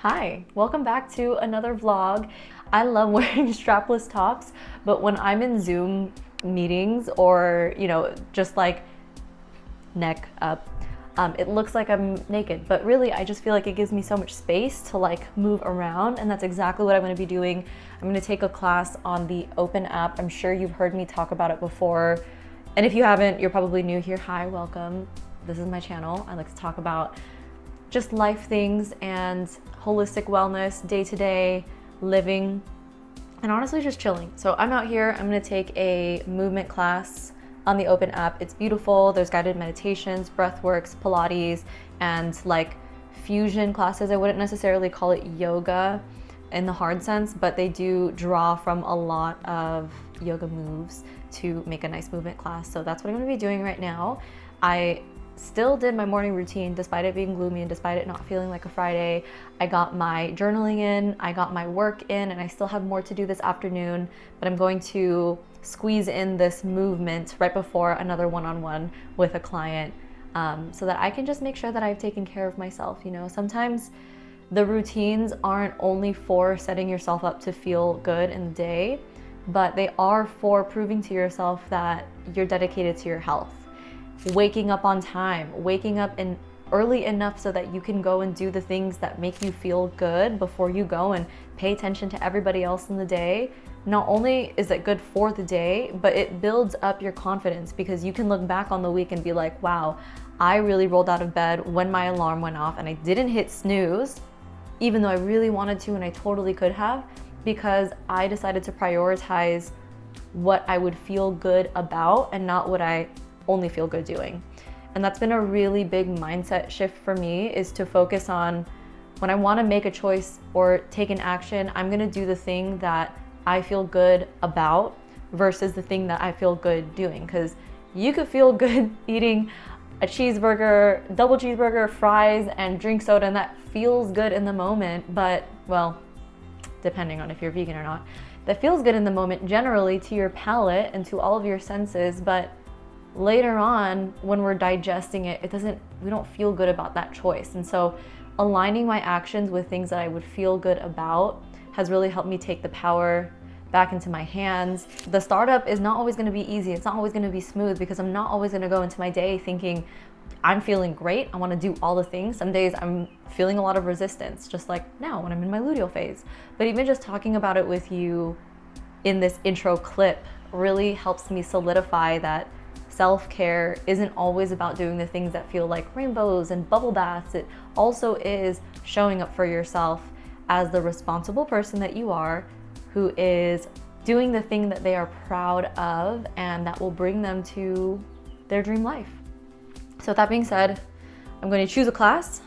Hi, welcome back to another vlog. I love wearing strapless tops, but when I'm in Zoom meetings or, just like neck up, it looks like I'm naked, but really I just feel like it gives me so much space to like move around, and that's exactly what I'm gonna be doing. I'm gonna take a class on the Open app. I'm sure you've heard me talk about it before, and if you haven't, you're probably new here. Hi, welcome. This is my channel. I like to talk about just life things and holistic wellness, day-to-day living, and honestly just chilling. So I'm out here, I'm gonna take a movement class on the Open app. It's beautiful. There's guided meditations, breath works, Pilates, and like fusion classes. I wouldn't necessarily call it yoga in the hard sense, but they do draw from a lot of yoga moves to make a nice movement class. So that's what I'm gonna be doing right now. I still did my morning routine despite it being gloomy and despite it not feeling like a Friday. I got my journaling in, I got my work in, and I still have more to do this afternoon, but I'm going to squeeze in this movement right before another one-on-one with a client, so that I can just make sure that I've taken care of myself. Sometimes the routines aren't only for setting yourself up to feel good in the day, but they are for proving to yourself that you're dedicated to your health. Waking up on time, waking up early enough so that you can go and do the things that make you feel good before you go and pay attention to everybody else in the day. Not only is it good for the day, but it builds up your confidence, because you can look back on the week and be like, wow, I really rolled out of bed when my alarm went off and I didn't hit snooze, even though I really wanted to and I totally could have, because I decided to prioritize what I would feel good about and not what I only feel good doing. And that's been a really big mindset shift for me, is to focus on when I want to make a choice or take an action, I'm going to do the thing that I feel good about versus the thing that I feel good doing. Because you could feel good eating a cheeseburger, double cheeseburger, fries, and drink soda, and that feels good in the moment, but well, depending on if you're vegan or not, that feels good in the moment generally to your palate and to all of your senses, but later on when we're digesting it, we don't feel good about that choice. And so aligning my actions with things that I would feel good about has really helped me take the power back into my hands. The startup is not always going to be easy. It's not always going to be smooth, because I'm not always going to go into my day thinking I'm feeling great, I want to do all the things. Some days I'm feeling a lot of resistance, just like now when I'm in my luteal phase. But even just talking about it with you in this intro clip really helps me solidify that self-care isn't always about doing the things that feel like rainbows and bubble baths. It also is showing up for yourself as the responsible person that you are, who is doing the thing that they are proud of and that will bring them to their dream life. So with that being said, I'm going to choose a class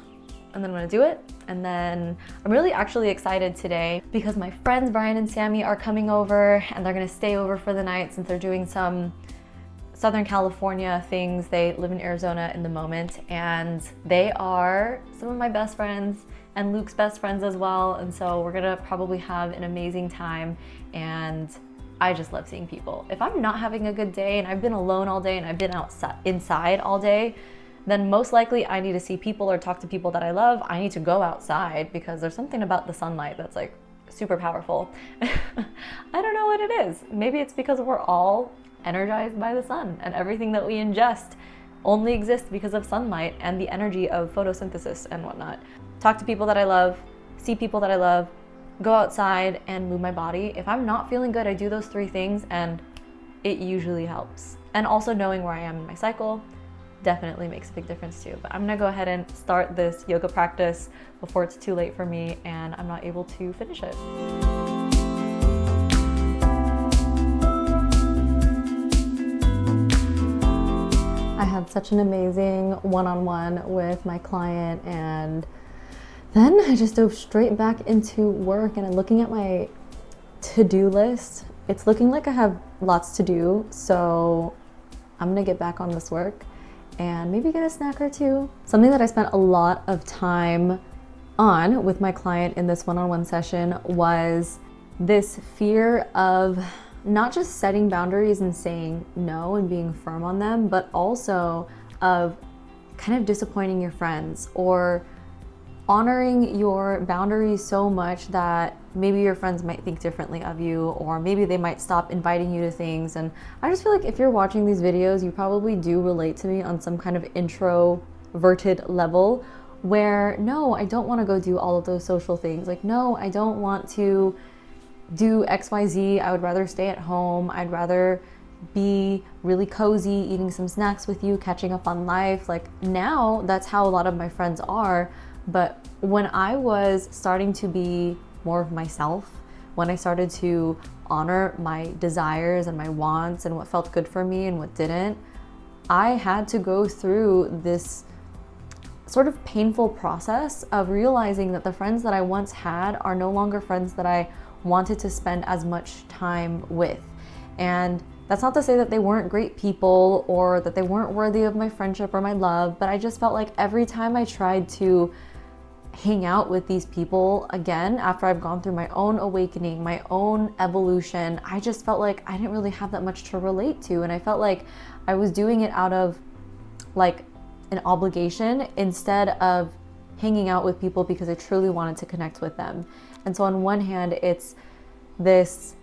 and then I'm going to do it. And then I'm really actually excited today because my friends Brian and Sammy are coming over, and they're going to stay over for the night since they're doing some Southern California things. They live in Arizona in the moment, and they are some of my best friends and Luke's best friends as well. And so we're gonna probably have an amazing time, and I just love seeing people. If I'm not having a good day and I've been alone all day and I've been inside all day, then most likely I need to see people or talk to people that I love. I need to go outside because there's something about the sunlight that's like super powerful. I don't know what it is. Maybe it's because we're all energized by the sun, and everything that we ingest only exists because of sunlight and the energy of photosynthesis and whatnot. Talk to people that I love, see people that I love, go outside and move my body. If I'm not feeling good, I do those three things and it usually helps. And also knowing where I am in my cycle definitely makes a big difference too. But I'm gonna go ahead and start this yoga practice before it's too late for me and I'm not able to finish it. I had such an amazing one-on-one with my client, and then I just dove straight back into work. And I'm looking at my to-do list. It's looking like I have lots to do, so I'm gonna get back on this work and maybe get a snack or two. Something that I spent a lot of time on with my client in this one-on-one session was this fear of not just setting boundaries and saying no and being firm on them, but also of kind of disappointing your friends or honoring your boundaries so much that maybe your friends might think differently of you, or maybe they might stop inviting you to things. And I just feel like if you're watching these videos, you probably do relate to me on some kind of introverted level where, no, I don't want to go do all of those social things. Like, no, I don't want to do XYZ. I would rather stay at home. I'd rather be really cozy, eating some snacks with you, catching up on life. Like, now that's how a lot of my friends are. But when I was starting to be more of myself, when I started to honor my desires and my wants and what felt good for me and what didn't, I had to go through this sort of painful process of realizing that the friends that I once had are no longer friends that I wanted to spend as much time with. And that's not to say that they weren't great people or that they weren't worthy of my friendship or my love, but I just felt like every time I tried to hang out with these people again after I've gone through my own awakening, my own evolution, I just felt like I didn't really have that much to relate to. And I felt like I was doing it out of like an obligation instead of hanging out with people because I truly wanted to connect with them. And so on one hand, it's this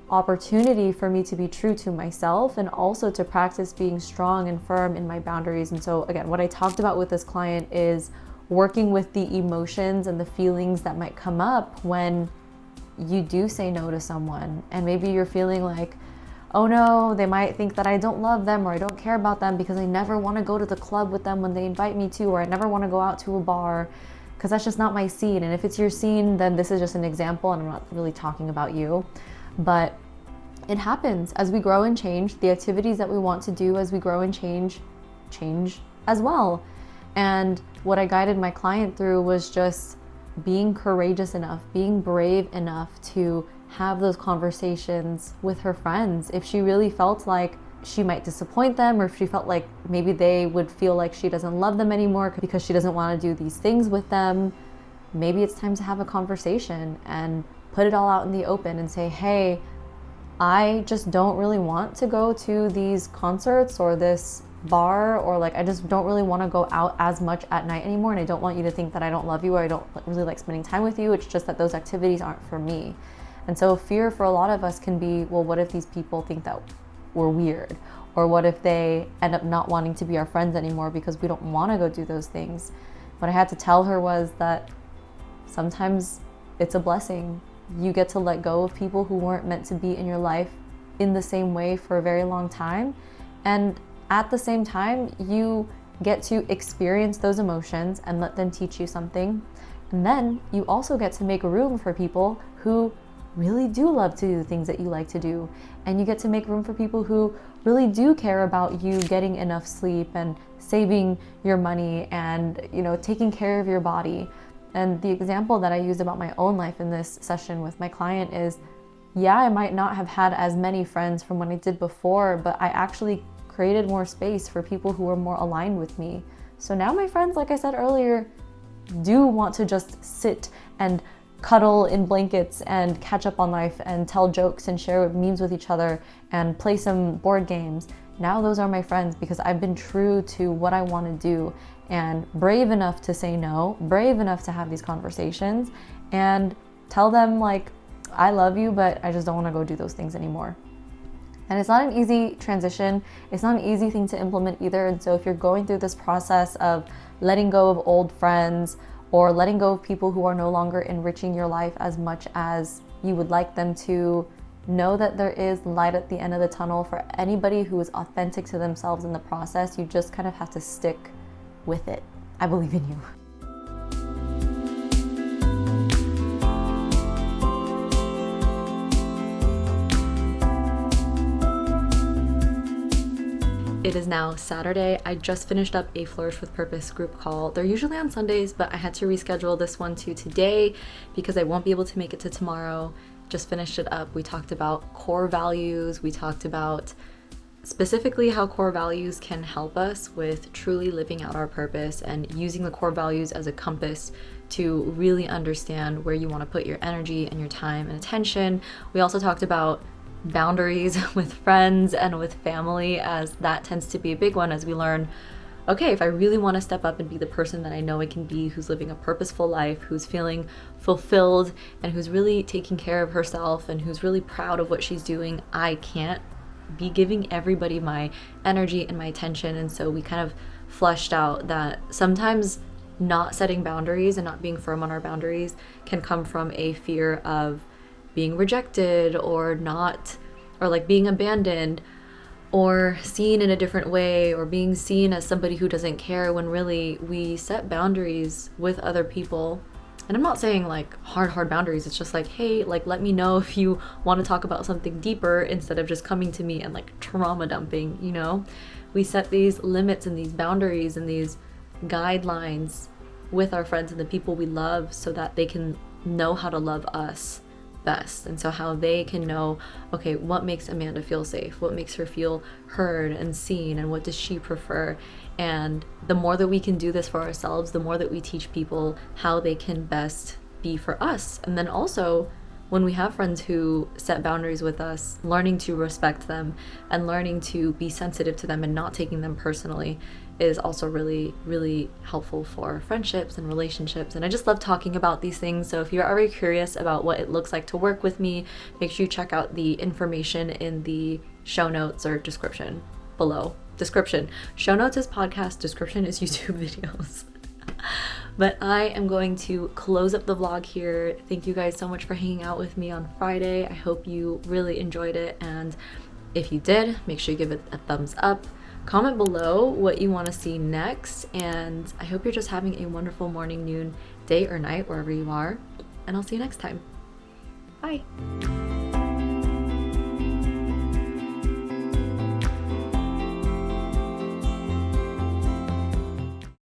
opportunity for me to be true to myself and also to practice being strong and firm in my boundaries. And so again, what I talked about with this client is working with the emotions and the feelings that might come up when you do say no to someone. And maybe you're feeling like, oh no, they might think that I don't love them or I don't care about them because I never want to go to the club with them when they invite me to, or I never want to go out to a bar because that's just not my scene. And if it's your scene, then this is just an example and I'm not really talking about you. But it happens as we grow and change. The activities that we want to do as we grow and change as well. And what I guided my client through was just being courageous enough, being brave enough to have those conversations with her friends. If she really felt like she might disappoint them, or if she felt like maybe they would feel like she doesn't love them anymore because she doesn't want to do these things with them, maybe it's time to have a conversation and put it all out in the open and say, hey, I just don't really want to go to these concerts or this bar, or like I just don't really want to go out as much at night anymore, and I don't want you to think that I don't love you or I don't really like spending time with you. It's just that those activities aren't for me. And so fear for a lot of us can be, well, what if these people think that we're weird? Or what if they end up not wanting to be our friends anymore because we don't want to go do those things? What I had to tell her was that sometimes it's a blessing. You get to let go of people who weren't meant to be in your life in the same way for a very long time. And at the same time, you get to experience those emotions and let them teach you something. And then you also get to make room for people who really do love to do the things that you like to do. And you get to make room for people who really do care about you getting enough sleep and saving your money and, taking care of your body. And the example that I used about my own life in this session with my client is, yeah, I might not have had as many friends from what I did before, but I actually created more space for people who were more aligned with me. So now my friends, like I said earlier, do want to just sit and cuddle in blankets and catch up on life and tell jokes and share memes with each other and play some board games. Now those are my friends because I've been true to what I want to do and brave enough to say no, brave enough to have these conversations and tell them like, I love you, but I just don't want to go do those things anymore. And it's not an easy transition. It's not an easy thing to implement either. And so if you're going through this process of letting go of old friends or letting go of people who are no longer enriching your life as much as you would like them to, know that there is light at the end of the tunnel for anybody who is authentic to themselves in the process. You just kind of have to stick with it. I believe in you. It is now Saturday. I just finished up a Flourish with Purpose group call. They're usually on Sundays, but I had to reschedule this one to today because I won't be able to make it to tomorrow. Just finished it up. We talked about core values. We talked about specifically how core values can help us with truly living out our purpose and using the core values as a compass to really understand where you want to put your energy and your time and attention. We also talked about boundaries with friends and with family, as that tends to be a big one as we learn okay, if I really want to step up and be the person that I know I can be, who's living a purposeful life, who's feeling fulfilled, and who's really taking care of herself, and who's really proud of what she's doing, I can't be giving everybody my energy and my attention. And so we kind of fleshed out that sometimes not setting boundaries and not being firm on our boundaries can come from a fear of being rejected or not, or like being abandoned or seen in a different way, or being seen as somebody who doesn't care, when really we set boundaries with other people. And I'm not saying like hard boundaries. It's just like, hey, like let me know if you want to talk about something deeper, instead of just coming to me and like trauma dumping, you know? We set these limits and these boundaries and these guidelines with our friends and the people we love, so that they can know how to love us best. And so how they can know, okay, what makes Amanda feel safe, what makes her feel heard and seen, and what does she prefer. And the more that we can do this for ourselves, the more that we teach people how they can best be for us. And then also, when we have friends who set boundaries with us, learning to respect them and learning to be sensitive to them and not taking them personally is also really, really helpful for friendships and relationships. And I just love talking about these things. So if you're already curious about what it looks like to work with me, make sure you check out the information in the show notes or description below. Description. Show notes is podcast, description is YouTube videos. But I am going to close up the vlog here. Thank you guys so much for hanging out with me on Friday. I hope you really enjoyed it. And if you did, make sure you give it a thumbs up. Comment below what you want to see next. And I hope you're just having a wonderful morning, noon, day, or night, wherever you are. And I'll see you next time. Bye.